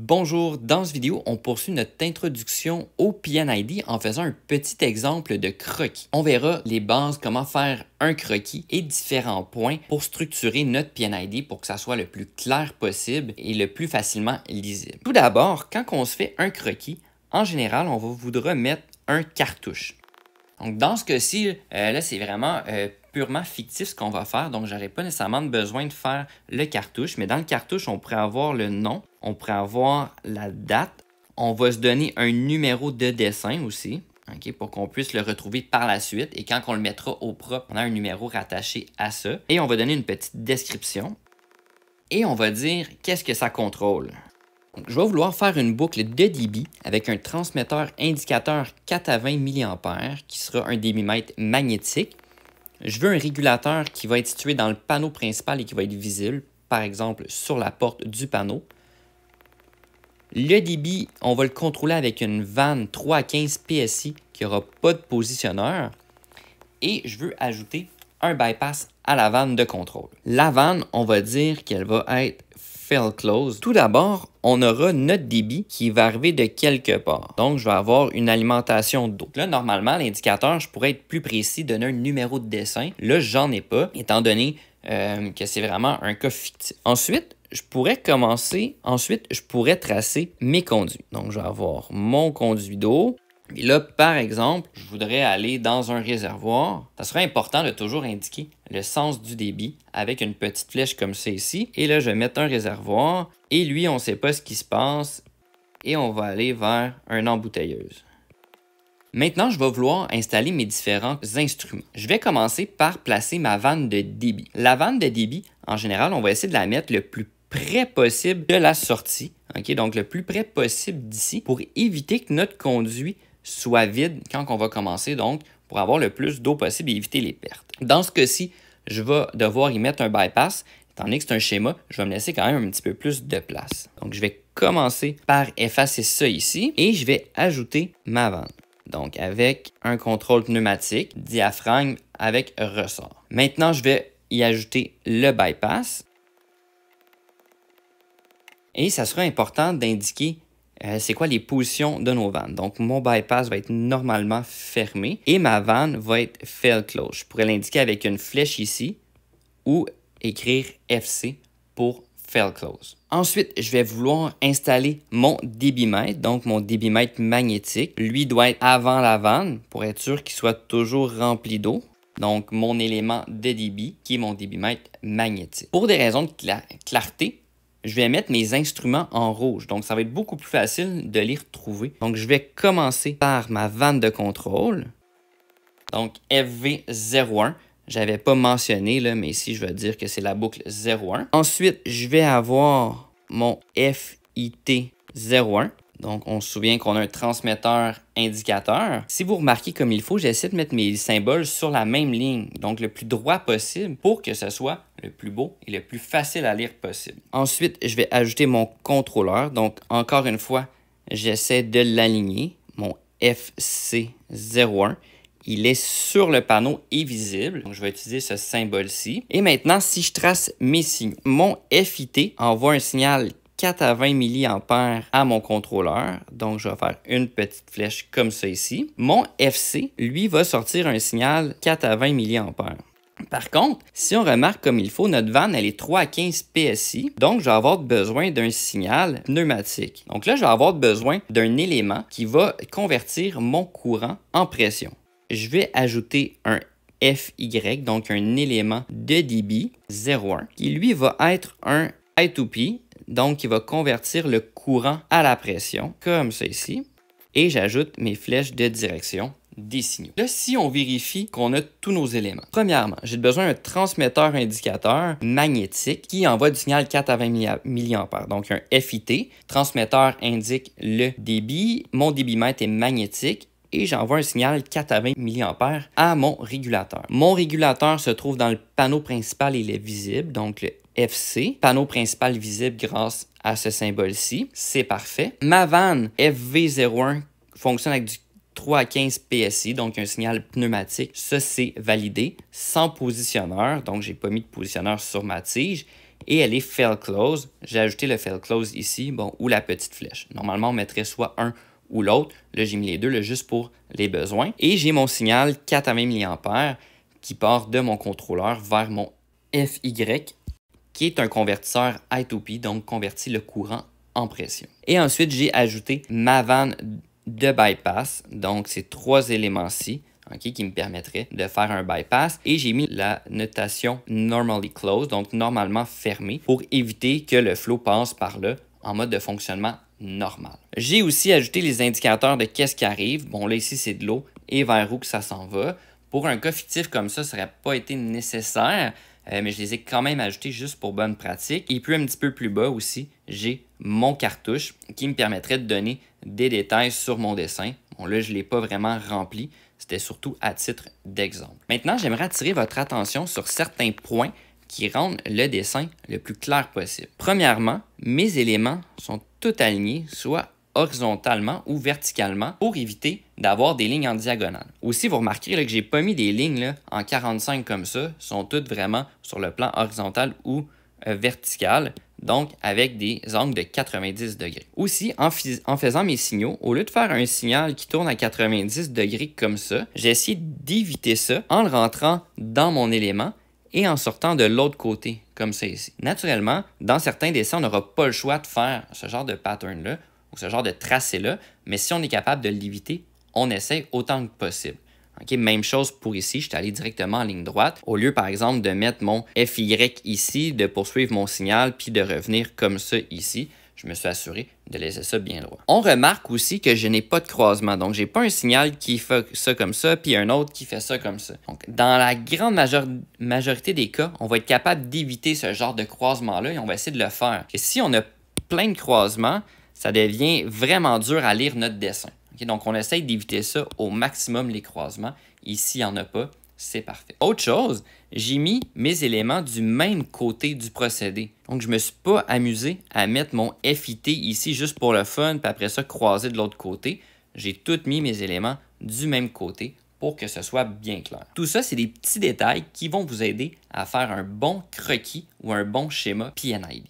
Bonjour, dans cette vidéo, on poursuit notre introduction au PNID en faisant un petit exemple de croquis. On verra les bases, comment faire un croquis et différents points pour structurer notre PNID pour que ça soit le plus clair possible et le plus facilement lisible. Tout d'abord, quand on se fait un croquis, en général, on va voudra mettre un cartouche. Donc, dans ce cas-ci, là, c'est vraiment purement fictif ce qu'on va faire. Donc, j'aurais pas nécessairement besoin de faire le cartouche. Mais dans le cartouche, on pourrait avoir le nom, on pourrait avoir la date. On va se donner un numéro de dessin aussi, okay, pour qu'on puisse le retrouver par la suite. Et quand on le mettra au propre, on a un numéro rattaché à ça. Et on va donner une petite description. Et on va dire qu'est-ce que ça contrôle. Donc, je vais vouloir faire une boucle de débit avec un transmetteur indicateur 4 à 20 mA qui sera un débitmètre magnétique. Je veux un régulateur qui va être situé dans le panneau principal et qui va être visible, par exemple sur la porte du panneau. Le débit, on va le contrôler avec une vanne 3 à 15 PSI qui n'aura pas de positionneur. Et je veux ajouter un bypass à la vanne de contrôle. La vanne, on va dire qu'elle va être fail close. Tout d'abord, on aura notre débit qui va arriver de quelque part. Donc, je vais avoir une alimentation d'eau. Là, normalement, l'indicateur, je pourrais être plus précis, donner un numéro de dessin. Là, j'en ai pas, étant donné que c'est vraiment un cas fictif. Ensuite, je pourrais tracer mes conduits. Donc, je vais avoir mon conduit d'eau. Et là, par exemple, je voudrais aller dans un réservoir. Ça serait important de toujours indiquer le sens du débit avec une petite flèche comme ça ici. Et là, je vais mettre un réservoir. Et lui, on ne sait pas ce qui se passe. Et on va aller vers une embouteilleuse. Maintenant, je vais vouloir installer mes différents instruments. Je vais commencer par placer ma vanne de débit. La vanne de débit, en général, on va essayer de la mettre le plus près possible de la sortie. Okay? Donc, le plus près possible d'ici pour éviter que notre conduit soit vide quand on va commencer, donc pour avoir le plus d'eau possible et éviter les pertes. Dans ce cas-ci, je vais devoir y mettre un bypass. Étant donné que c'est un schéma, je vais me laisser quand même un petit peu plus de place. Donc, je vais commencer par effacer ça ici et je vais ajouter ma vanne. Donc, avec un contrôle pneumatique, diaphragme avec ressort. Maintenant, je vais y ajouter le bypass. Et ça sera important d'indiquer c'est quoi les positions de nos vannes. Donc, mon bypass va être normalement fermé et ma vanne va être fail close. Je pourrais l'indiquer avec une flèche ici ou écrire FC pour fail close. Ensuite, je vais vouloir installer mon débitmètre, donc mon débitmètre magnétique. Lui doit être avant la vanne pour être sûr qu'il soit toujours rempli d'eau. Donc, mon élément de débit qui est mon débitmètre magnétique. Pour des raisons de clarté, je vais mettre mes instruments en rouge. Donc, ça va être beaucoup plus facile de les retrouver. Donc, je vais commencer par ma vanne de contrôle. Donc, FV01. Je n'avais pas mentionné, là, mais ici, je vais dire que c'est la boucle 01. Ensuite, je vais avoir mon FIT01. Donc, on se souvient qu'on a un transmetteur indicateur. Si vous remarquez comme il faut, j'essaie de mettre mes symboles sur la même ligne, donc le plus droit possible pour que ce soit le plus beau et le plus facile à lire possible. Ensuite, je vais ajouter mon contrôleur. Donc, encore une fois, j'essaie de l'aligner. Mon FC01. Il est sur le panneau et visible. Donc, je vais utiliser ce symbole-ci. Et maintenant, si je trace mes signaux, mon FIT envoie un signal 4 à 20 mA à mon contrôleur. Donc, je vais faire une petite flèche comme ça ici. Mon FC, lui, va sortir un signal 4 à 20 mA. Par contre, si on remarque comme il faut, notre vanne, elle est 3 à 15 PSI. Donc, je vais avoir besoin d'un signal pneumatique. Donc là, je vais avoir besoin d'un élément qui va convertir mon courant en pression. Je vais ajouter un FY, donc un élément de débit 01, qui lui va être un I2P, donc qui va convertir le courant à la pression, comme ça ici. Et j'ajoute mes flèches de direction des signaux. Là, si on vérifie qu'on a tous nos éléments. Premièrement, j'ai besoin d'un transmetteur indicateur magnétique qui envoie du signal 4 à 20 mA. Donc, un FIT. Transmetteur indique le débit. Mon débitmètre est magnétique. Et j'envoie un signal 4 à 20 mA à mon régulateur. Mon régulateur se trouve dans le panneau principal et il est visible, donc le FC. Panneau principal visible grâce à ce symbole-ci. C'est parfait. Ma vanne FV01 fonctionne avec du 3 à 15 PSI, donc un signal pneumatique. Ça, c'est validé. Sans positionneur, donc j'ai pas mis de positionneur sur ma tige. et elle est fail close. J'ai ajouté le fail close ici, bon, ou la petite flèche. Normalement, on mettrait soit un ou l'autre. Là, j'ai mis les deux là, juste pour les besoins. Et j'ai mon signal 4 à 20 mA qui part de mon contrôleur vers mon FY, qui est un convertisseur I2P, donc convertit le courant en pression. Et ensuite, j'ai ajouté ma vanne de bypass, donc ces 3 éléments-ci, okay, qui me permettraient de faire un bypass. Et j'ai mis la notation normally closed, donc normalement fermé, pour éviter que le flow passe par là en mode de fonctionnement normal. J'ai aussi ajouté les indicateurs de qu'est-ce qui arrive. Bon, là, ici, c'est de l'eau et vers où que ça s'en va. Pour un cas fictif comme ça n'aurait pas été nécessaire, mais je les ai quand même ajoutés juste pour bonne pratique. Et puis un petit peu plus bas aussi, j'ai mon cartouche qui me permettrait de donner des détails sur mon dessin. Bon, là, je ne l'ai pas vraiment rempli. C'était surtout à titre d'exemple. Maintenant, j'aimerais attirer votre attention sur certains points qui rendent le dessin le plus clair possible. Premièrement, mes éléments sont tous alignés, soit horizontalement ou verticalement, pour éviter d'avoir des lignes en diagonale. Aussi, vous remarquerez là, que je n'ai pas mis des lignes là, en 45 comme ça, sont toutes vraiment sur le plan horizontal ou vertical, donc avec des angles de 90 degrés. Aussi, en faisant mes signaux, au lieu de faire un signal qui tourne à 90 degrés comme ça, j'ai essayé d'éviter ça en le rentrant dans mon élément et en sortant de l'autre côté, comme ça ici. Naturellement, dans certains dessins, on n'aura pas le choix de faire ce genre de pattern-là ou ce genre de tracé-là, mais si on est capable de l'éviter, on essaie autant que possible. Okay, même chose pour ici, je suis allé directement en ligne droite. Au lieu, par exemple, de mettre mon FY ici, de poursuivre mon signal, puis de revenir comme ça ici, je me suis assuré de laisser ça bien droit. On remarque aussi que je n'ai pas de croisement. Donc, je n'ai pas un signal qui fait ça comme ça, puis un autre qui fait ça comme ça. Donc, dans la grande majorité des cas, on va être capable d'éviter ce genre de croisement-là et on va essayer de le faire. Et si on a plein de croisements, ça devient vraiment dur à lire notre dessin. Okay, donc, on essaye d'éviter ça au maximum, les croisements. Ici, il n'y en a pas. C'est parfait. Autre chose, j'ai mis mes éléments du même côté du procédé. Donc, je ne me suis pas amusé à mettre mon FIT ici juste pour le fun, puis après ça, croiser de l'autre côté. J'ai tout mis mes éléments du même côté pour que ce soit bien clair. Tout ça, c'est des petits détails qui vont vous aider à faire un bon croquis ou un bon schéma PNID.